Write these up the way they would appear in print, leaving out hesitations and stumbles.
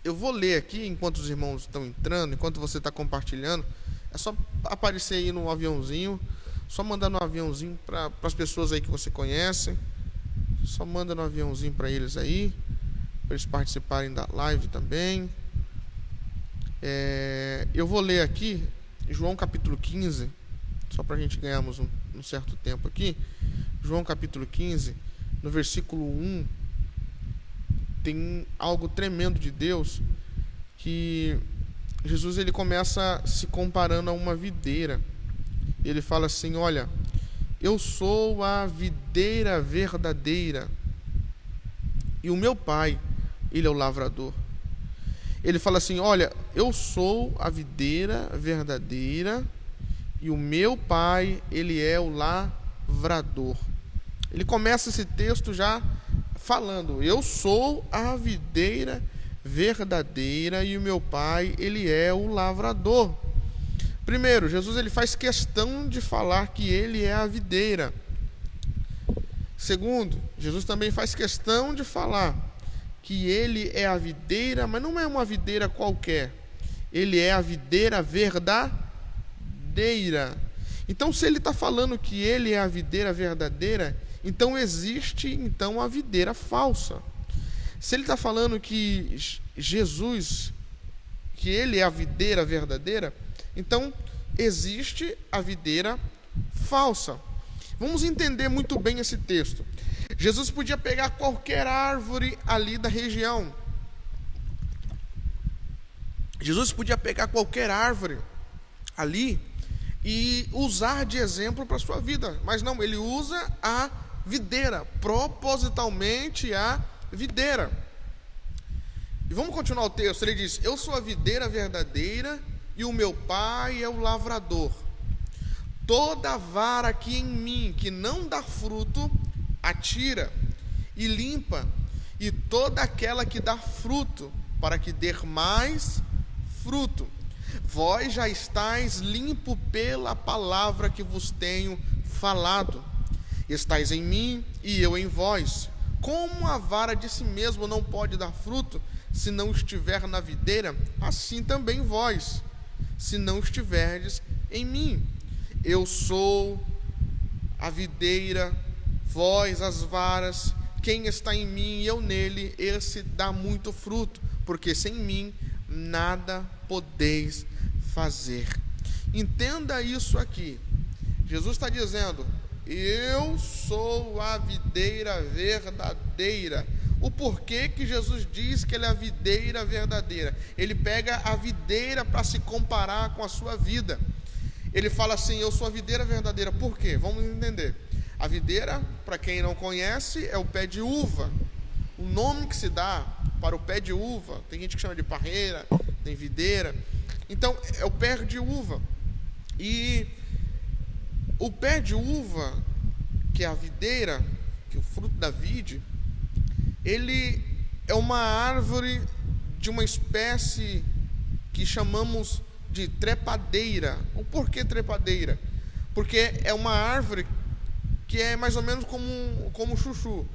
Eu vou ler aqui enquanto os irmãos estão entrando, enquanto você está compartilhando. É só aparecer aí no aviãozinho, só mandar no aviãozinho para as pessoas aí que você conhece. Só manda no aviãozinho para eles aí, para eles participarem da live também. Eu vou ler aqui João capítulo 15, só para a gente ganharmos um certo tempo aqui. João capítulo 15, no versículo 1, tem algo tremendo de Deus, que Jesus ele começa se comparando a uma videira. Ele fala assim: olha, eu sou a videira verdadeira e o meu pai, ele é o lavrador. Ele fala assim: olha, eu sou a videira verdadeira e o meu pai, ele é o lavrador. Ele começa esse texto já falando: eu sou a videira verdadeira e o meu pai, ele é o lavrador. Primeiro, Jesus ele faz questão de falar que ele é a videira. Segundo, Jesus também faz questão de falar que ele é a videira, mas não é uma videira qualquer. Ele é a videira verdadeira. Então, se ele está falando que ele é a videira verdadeira, então existe a videira falsa. Se ele está falando que Jesus, que ele é a videira verdadeira, então existe a videira falsa. Vamos entender muito bem esse texto. Jesus podia pegar qualquer árvore ali da região. Jesus podia pegar qualquer árvore ali e usar de exemplo para a sua vida. Mas não, ele usa a videira, propositalmente a videira. E vamos continuar o texto. Ele diz: eu sou a videira verdadeira e o meu pai é o lavrador. Toda vara que em mim que não dá fruto, atira e limpa, e toda aquela que dá fruto, para que dê mais fruto. Vós já estáis limpo pela palavra que vos tenho falado. Estais em mim e eu em vós. Como a vara de si mesmo não pode dar fruto, se não estiver na videira, assim também vós, se não estiverdes em mim. Eu sou a videira, vós as varas. Quem está em mim e eu nele, esse dá muito fruto, porque sem mim nada podeis fazer. Entenda isso aqui. Jesus está dizendo: eu sou a videira verdadeira. O porquê que Jesus diz que ele é a videira verdadeira? Ele pega a videira para se comparar com a sua vida. Ele fala assim: eu sou a videira verdadeira. Por quê? Vamos entender. A videira, para quem não conhece, é o pé de uva. O nome que se dá para o pé de uva, tem gente que chama de parreira, tem videira. Então, é o pé de uva. E o pé de uva, que é a videira, que é o fruto da vide, ele é uma árvore de uma espécie que chamamos de trepadeira. O porquê trepadeira? Porque é uma árvore que é mais ou menos como chuchu.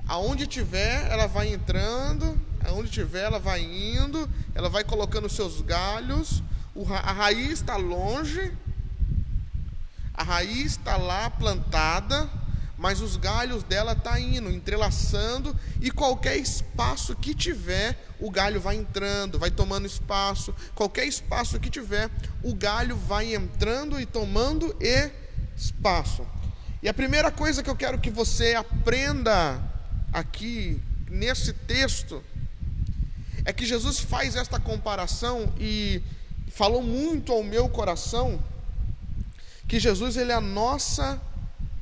Aonde tiver, ela vai entrando, aonde tiver, ela vai indo, ela vai colocando seus galhos, a raiz está longe, a raiz está lá plantada, mas os galhos dela estão indo, entrelaçando, e qualquer espaço que tiver, o galho vai entrando, vai tomando espaço. Qualquer espaço que tiver, o galho vai entrando e tomando espaço. E a primeira coisa que eu quero que você aprenda aqui nesse texto é que Jesus faz esta comparação e falou muito ao meu coração que Jesus ele é a nossa,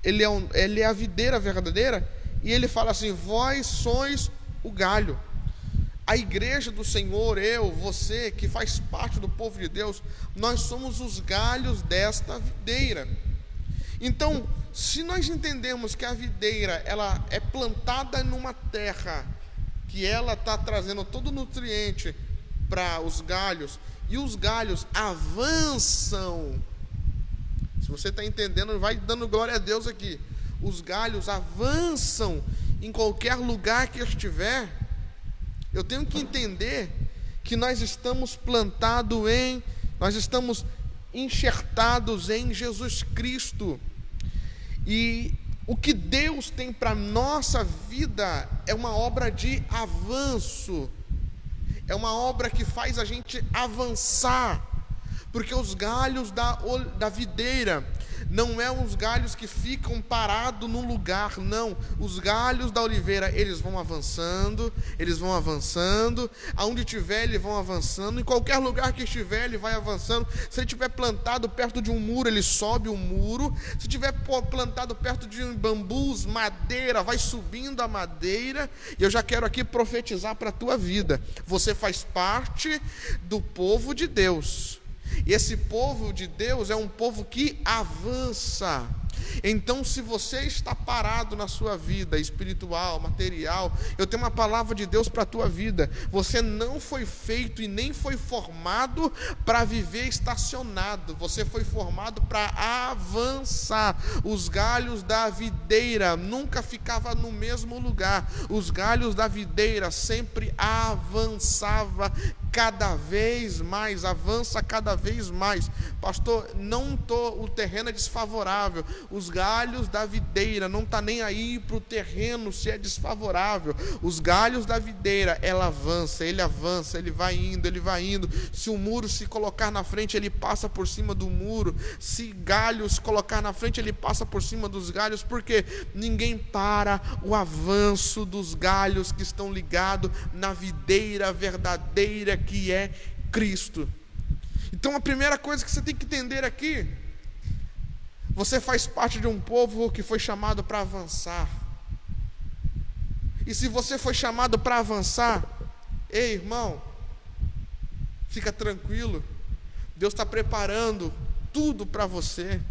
ele é a videira verdadeira, e ele fala assim: vós sois o galho. A igreja do Senhor, eu, você que faz parte do povo de Deus, nós somos os galhos desta videira. Então, se nós entendemos que a videira ela é plantada numa terra que ela está trazendo todo o nutriente para os galhos, e os galhos avançam, se você está entendendo, vai dando glória a Deus aqui. Os galhos avançam em qualquer lugar que eu estiver. Eu tenho que entender que nós estamos nós estamos enxertados em Jesus Cristo. E o que Deus tem para a nossa vida é uma obra de avanço, é uma obra que faz a gente avançar, porque os galhos da videira não é os galhos que ficam parados num lugar, não. Os galhos da oliveira, eles vão avançando, aonde tiver eles vão avançando, em qualquer lugar que estiver ele vai avançando. Se ele estiver plantado perto de um muro, ele sobe o muro. Se estiver plantado perto de bambus, madeira, vai subindo a madeira. E eu já quero aqui profetizar para a tua vida: você faz parte do povo de Deus. E esse povo de Deus é um povo que avança. Então, se você está parado na sua vida espiritual, material, eu tenho uma palavra de Deus para a tua vida. Você não foi feito e nem foi formado para viver estacionado. Você foi formado para avançar. Os galhos da videira nunca ficavam no mesmo lugar. Os galhos da videira sempre avançava cada vez mais, avança cada vez mais. Pastor, o terreno é desfavorável. Os galhos da videira não está nem aí para o terreno se é desfavorável. Os galhos da videira, ele avança, ele vai indo. Se o muro se colocar na frente, ele passa por cima do muro. Se galhos colocar na frente, ele passa por cima dos galhos, porque ninguém para o avanço dos galhos que estão ligados na videira verdadeira que é Cristo. Então a primeira coisa que você tem que entender aqui: você faz parte de um povo que foi chamado para avançar. E se você foi chamado para avançar, ei, irmão, fica tranquilo, Deus está preparando tudo para você.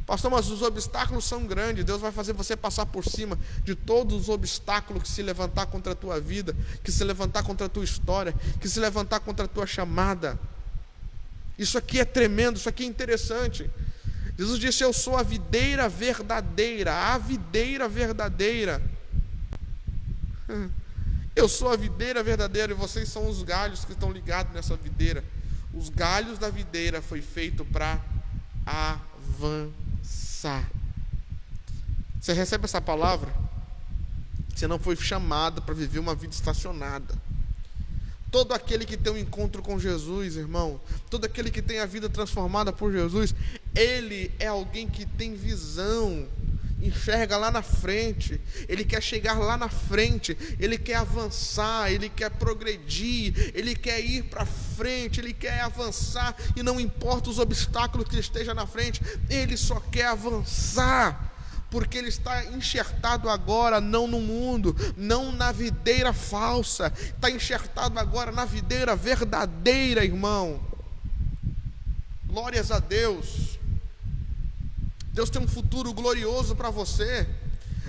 Pastor, mas os obstáculos são grandes. Deus vai fazer você passar por cima de todos os obstáculos que se levantar contra a tua vida, que se levantar contra a tua história, que se levantar contra a tua chamada. Isso aqui é tremendo, isso aqui é interessante. Jesus disse: eu sou a videira verdadeira, a videira verdadeira. Eu sou a videira verdadeira e vocês são os galhos que estão ligados nessa videira. Os galhos da videira foi feito para avançar. Você recebe essa palavra? Você não foi chamado para viver uma vida estacionada. Todo aquele que tem um encontro com Jesus, irmão, todo aquele que tem a vida transformada por Jesus, ele é alguém que tem visão, enxerga lá na frente, ele quer chegar lá na frente, ele quer avançar, ele quer progredir, ele quer ir para frente, ele quer avançar, e não importa os obstáculos que esteja na frente, ele só quer avançar, porque ele está enxertado agora não no mundo, não na videira falsa, está enxertado agora na videira verdadeira, irmão. Glórias a Deus. Deus tem um futuro glorioso para você.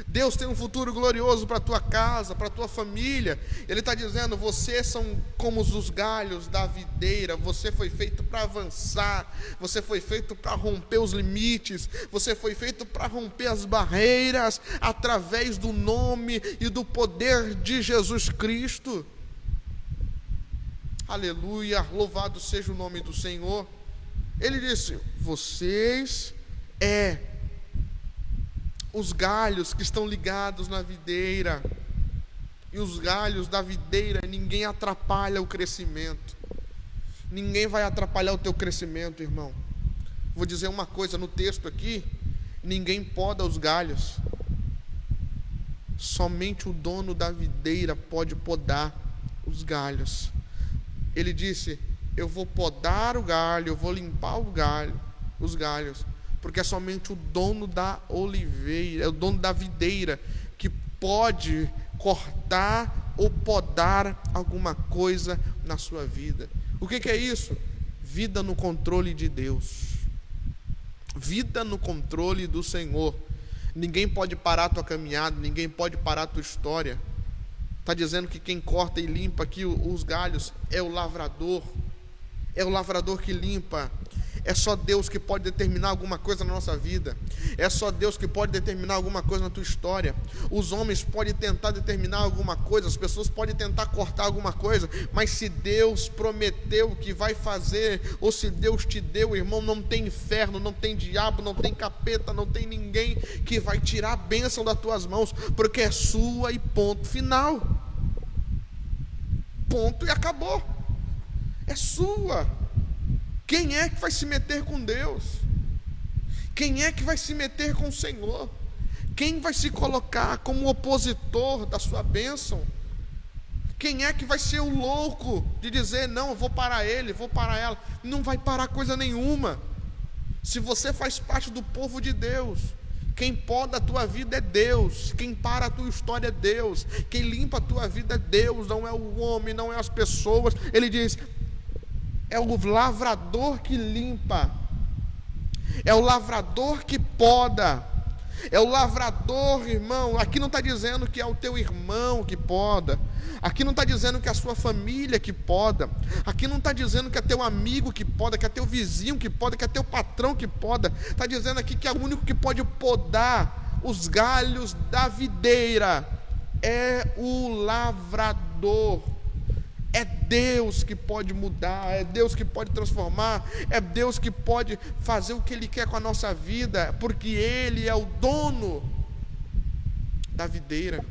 Deus tem um futuro glorioso para a tua casa, para a tua família. Ele está dizendo: vocês são como os galhos da videira. Você foi feito para avançar. Você foi feito para romper os limites. Você foi feito para romper as barreiras através do nome e do poder de Jesus Cristo. Aleluia, louvado seja o nome do Senhor. Ele disse: vocês os galhos que estão ligados na videira. E os galhos da videira, ninguém atrapalha o crescimento. Ninguém vai atrapalhar o teu crescimento, irmão. Vou dizer uma coisa no texto aqui: ninguém poda os galhos. Somente o dono da videira pode podar os galhos. Ele disse: eu vou podar o galho, eu vou limpar os galhos, porque é somente o dono da oliveira, é o dono da videira, que pode cortar ou podar alguma coisa na sua vida. O que é isso? Vida no controle de Deus, vida no controle do Senhor. Ninguém pode parar a tua caminhada, ninguém pode parar a tua história. Está dizendo que quem corta e limpa aqui os galhos é o lavrador que limpa, É só Deus que pode determinar alguma coisa na nossa vida. É só Deus que pode determinar alguma coisa na tua história. Os homens podem tentar determinar alguma coisa, as pessoas podem tentar cortar alguma coisa, mas se Deus prometeu que vai fazer, ou se Deus te deu, irmão, não tem inferno, não tem diabo, não tem capeta, não tem ninguém que vai tirar a bênção das tuas mãos, porque é sua e ponto final. Ponto e acabou. É sua. Quem é que vai se meter com Deus? Quem é que vai se meter com o Senhor? Quem vai se colocar como opositor da sua bênção? Quem é que vai ser o louco de dizer, não, eu vou parar ele, vou parar ela? Não vai parar coisa nenhuma. Se você faz parte do povo de Deus, quem poda a tua vida é Deus, quem para a tua história é Deus, quem limpa a tua vida é Deus, não é o homem, não é as pessoas. Ele diz, é o lavrador que limpa, é o lavrador que poda, é o lavrador, irmão. Aqui não está dizendo que é o teu irmão que poda, aqui não está dizendo que é a sua família que poda, aqui não está dizendo que é teu amigo que poda, que é teu vizinho que poda, que é teu patrão que poda. Está dizendo aqui que é o único que pode podar os galhos da videira é o lavrador. É Deus que pode mudar, é Deus que pode transformar, é Deus que pode fazer o que Ele quer com a nossa vida, porque Ele é o dono da videira.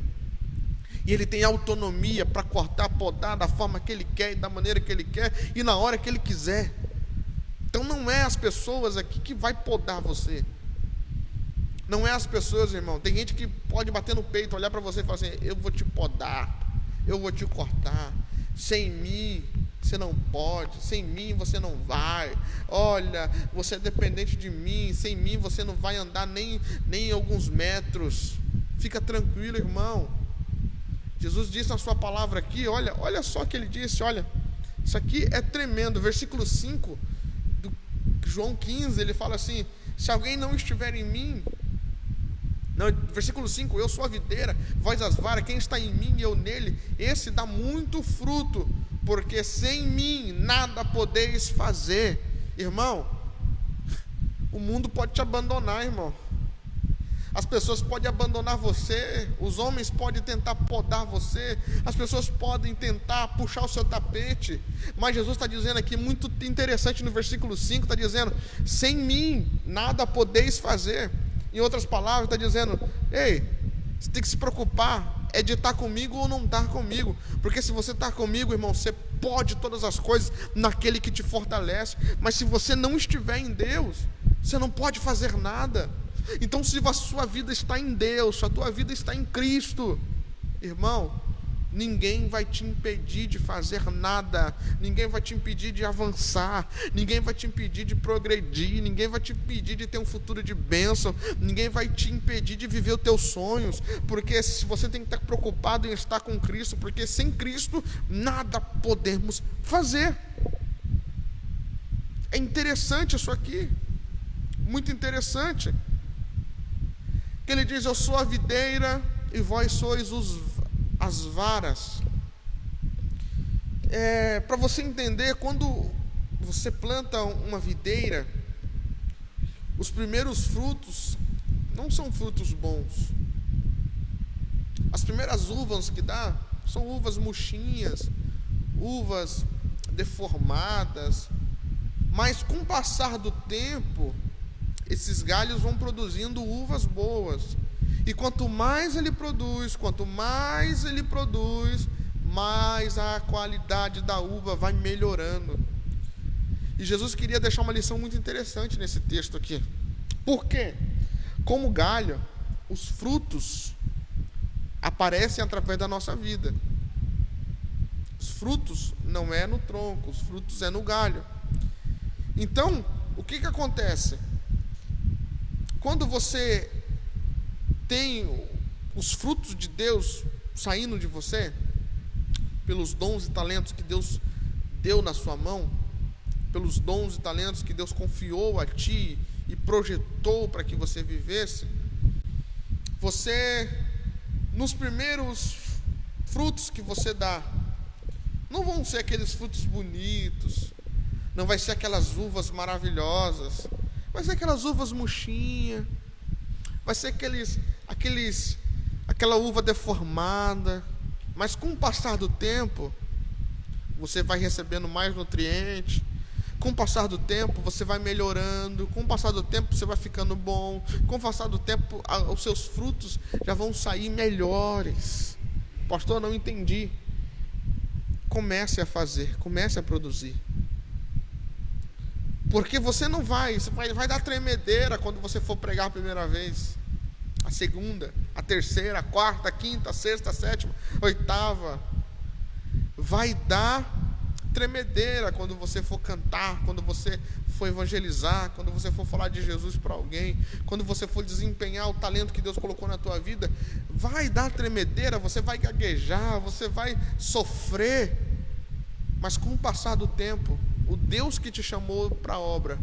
E Ele tem autonomia para cortar, podar da forma que Ele quer, e da maneira que Ele quer, e na hora que Ele quiser. Então não é as pessoas aqui que vai podar você. Não é as pessoas, irmão. Tem gente que pode bater no peito, olhar para você e falar assim, eu vou te podar, eu vou te cortar. Sem mim você não pode, sem mim você não vai, olha, você é dependente de mim, sem mim você não vai andar nem alguns metros. Fica tranquilo, irmão. Jesus disse na sua palavra aqui, olha só o que ele disse, olha, isso aqui é tremendo. Versículo 5 do João 15, ele fala assim, se alguém não estiver em mim, não, versículo 5, eu sou a videira, vós as varas, quem está em mim e eu nele, esse dá muito fruto, porque sem mim nada podeis fazer. Irmão, o mundo pode te abandonar, irmão. As pessoas podem abandonar você, os homens podem tentar podar você, as pessoas podem tentar puxar o seu tapete, mas Jesus está dizendo aqui, muito interessante no versículo 5, está dizendo, sem mim nada podeis fazer. Em outras palavras, está dizendo, ei, você tem que se preocupar, é de estar comigo ou não estar comigo, porque se você está comigo, irmão, você pode todas as coisas naquele que te fortalece, mas se você não estiver em Deus, você não pode fazer nada. Então se a sua vida está em Deus, se a tua vida está em Cristo, irmão, ninguém vai te impedir de fazer nada, ninguém vai te impedir de avançar, ninguém vai te impedir de progredir, ninguém vai te impedir de ter um futuro de bênção, ninguém vai te impedir de viver os teus sonhos, porque se você tem que estar preocupado em estar com Cristo, porque sem Cristo nada podemos fazer. É interessante isso aqui, muito interessante, que ele diz, eu sou a videira e vós sois as varas. Para você entender, quando você planta uma videira, os primeiros frutos não são frutos bons. As primeiras uvas que dá são uvas murchinhas, uvas deformadas, mas com o passar do tempo, esses galhos vão produzindo uvas boas. E quanto mais ele produz, mais a qualidade da uva vai melhorando. E Jesus queria deixar uma lição muito interessante nesse texto aqui. Por quê? Como galho, os frutos aparecem através da nossa vida. Os frutos não é no tronco, os frutos é no galho. Então, o que acontece? Quando você tem os frutos de Deus saindo de você, pelos dons e talentos que Deus deu na sua mão, pelos dons e talentos que Deus confiou a ti e projetou para que você vivesse, você, nos primeiros frutos que você dá, não vão ser aqueles frutos bonitos, Não vai ser aquelas uvas maravilhosas. Vai ser aquelas uvas murchinhas. Vai ser aquela uva deformada. Mas com o passar do tempo, você vai recebendo mais nutrientes. Com o passar do tempo, você vai melhorando. Com o passar do tempo, você vai ficando bom. Com o passar do tempo, os seus frutos já vão sair melhores. Pastor, não entendi. Comece a fazer, comece a produzir. Porque você vai dar tremedeira quando você for pregar a primeira vez, a segunda, a terceira, a quarta, a quinta, a sexta, a sétima, a oitava. Vai dar tremedeira quando você for cantar, quando você for evangelizar, quando você for falar de Jesus para alguém, quando você for desempenhar o talento que Deus colocou na tua vida. Vai dar tremedeira, você vai gaguejar, você vai sofrer. Mas com o passar do tempo, o Deus que te chamou para a obra,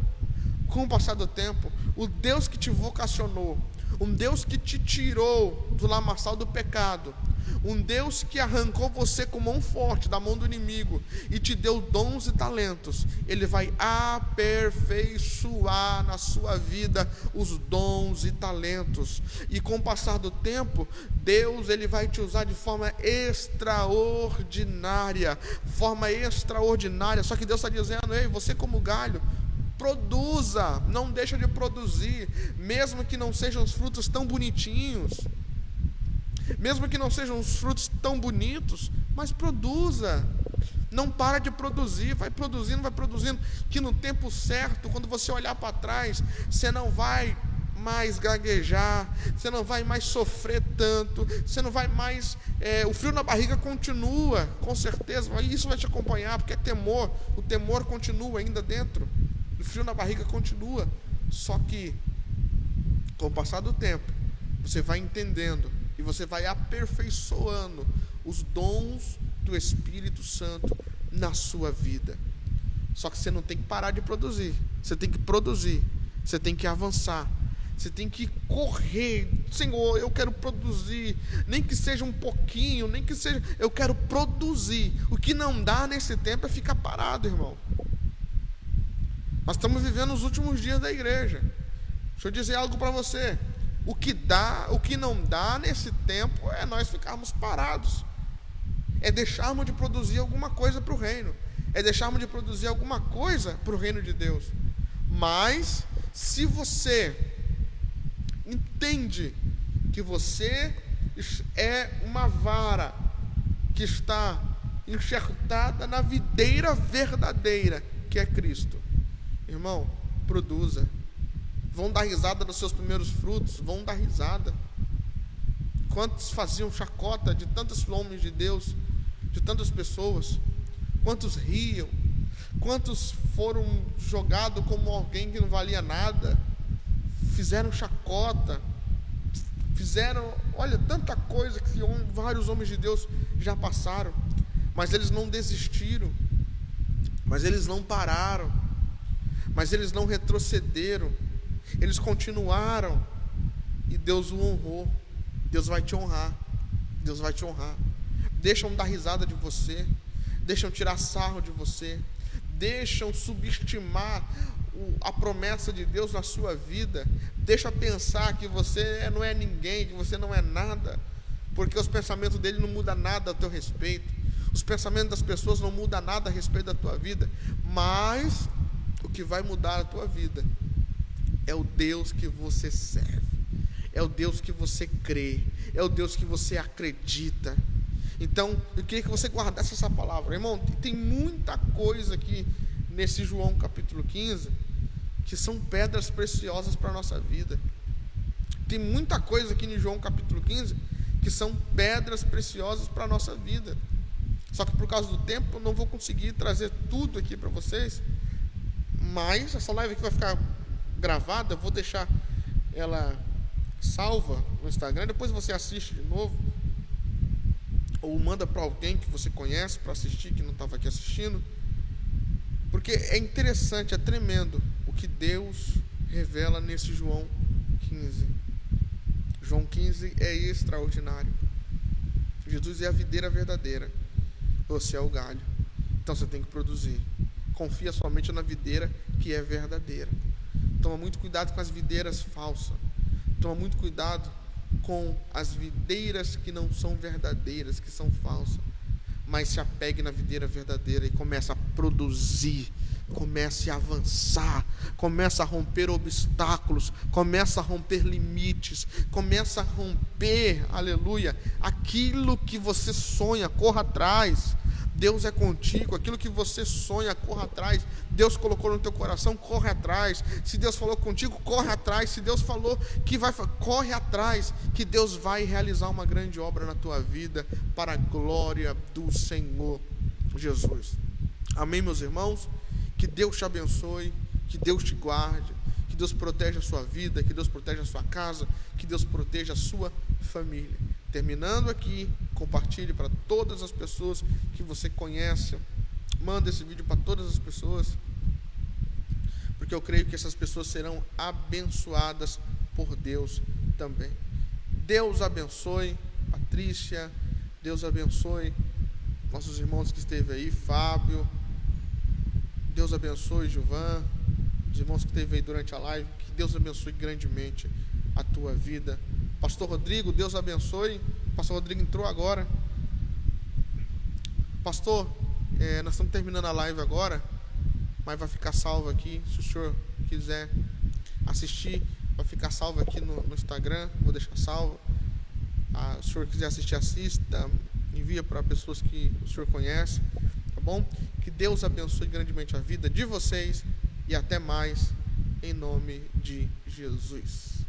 com o passar do tempo, o Deus que te vocacionou, um Deus que te tirou do lamaçal do pecado, um Deus que arrancou você com mão forte da mão do inimigo e te deu dons e talentos, Ele vai aperfeiçoar na sua vida os dons e talentos. E com o passar do tempo, Deus, Ele vai te usar de forma extraordinária. Só que Deus está dizendo: ei, você como galho, produza, não deixa de produzir, mesmo que não sejam os frutos tão bonitinhos, mesmo que não sejam os frutos tão bonitos, mas produza. Não para de produzir, vai produzindo, que no tempo certo, quando você olhar para trás, você não vai mais gaguejar, você não vai mais sofrer tanto, você não vai mais, o frio na barriga continua, com certeza, isso vai te acompanhar, porque é temor, o temor continua ainda dentro, o frio na barriga continua, só que com o passar do tempo, você vai entendendo, e você vai aperfeiçoando os dons do Espírito Santo na sua vida. Só que você não tem que parar de produzir. Você tem que produzir. Você tem que avançar. Você tem que correr. Senhor, eu quero produzir. Nem que seja um pouquinho, nem que seja... Eu quero produzir. O que não dá nesse tempo é ficar parado, irmão. Nós estamos vivendo os últimos dias da igreja. Deixa eu dizer algo para você. O que não dá nesse tempo é nós ficarmos parados, é deixarmos de produzir alguma coisa para o reino, é deixarmos de produzir alguma coisa para o reino de Deus. Mas se você entende que você é uma vara que está enxertada na videira verdadeira, que é Cristo, irmão, produza. Vão dar risada dos seus primeiros frutos, vão dar risada. Quantos faziam chacota de tantos homens de Deus, de tantas pessoas? Quantos riam? Quantos foram jogados como alguém que não valia nada? Fizeram chacota, olha, tanta coisa que vários homens de Deus já passaram, mas eles não desistiram, mas eles não pararam, mas eles não retrocederam. Eles continuaram e Deus o honrou. Deus vai te honrar. Deus vai te honrar. Deixam dar risada de você, deixam tirar sarro de você, deixam subestimar a promessa de Deus na sua vida, deixa pensar que você não é ninguém, que você não é nada, porque os pensamentos dele não mudam nada a teu respeito, os pensamentos das pessoas não mudam nada a respeito da tua vida, mas o que vai mudar a tua vida é o Deus que você serve, é o Deus que você crê, é o Deus que você acredita. Então, eu queria que você guardasse essa palavra. Irmão, tem muita coisa aqui nesse João capítulo 15 que são pedras preciosas para a nossa vida. Tem muita coisa aqui em João capítulo 15 que são pedras preciosas para a nossa vida. Só que por causa do tempo eu não vou conseguir trazer tudo aqui para vocês. Mas essa live aqui vai ficar gravada, eu vou deixar ela salva no Instagram, depois você assiste de novo, ou manda para alguém que você conhece para assistir, que não estava aqui assistindo, porque é interessante, é tremendo o que Deus revela nesse João 15. João 15 é extraordinário. Jesus é a videira verdadeira, você é o galho, então você tem que produzir. confia somente na videira que é verdadeira. Toma muito cuidado com as videiras falsas. Toma muito cuidado com as videiras que não são verdadeiras, que são falsas. Mas se apegue na videira verdadeira e comece a produzir, comece a avançar, comece a romper obstáculos, comece a romper limites, comece a romper, aleluia, aquilo que você sonha, corra atrás. Deus é contigo, aquilo que você sonha, corra atrás. Deus colocou no teu coração, corre atrás. Se Deus falou contigo, corre atrás. Se Deus falou que vai, corre atrás, que Deus vai realizar uma grande obra na tua vida, para a glória do Senhor Jesus. Amém, meus irmãos? Que Deus te abençoe, que Deus te guarde, que Deus proteja a sua vida, que Deus proteja a sua casa, que Deus proteja a sua família. Terminando aqui, compartilhe para todas as pessoas que você conhece. Manda esse vídeo para todas as pessoas, porque eu creio que essas pessoas serão abençoadas por Deus também. Deus abençoe Patrícia, Deus abençoe nossos irmãos que esteve aí, Fábio, Deus abençoe Gilvan, os irmãos que esteve aí durante a live, que Deus abençoe grandemente a tua vida. Pastor Rodrigo, Deus abençoe. Pastor Rodrigo entrou agora. Pastor, nós estamos terminando a live agora, mas vai ficar salvo aqui. Se o senhor quiser assistir, vai ficar salvo aqui no Instagram. Vou deixar salvo. Se o senhor quiser assistir, assista. Envia para pessoas que o senhor conhece. Tá bom? Que Deus abençoe grandemente a vida de vocês. E até mais, em nome de Jesus.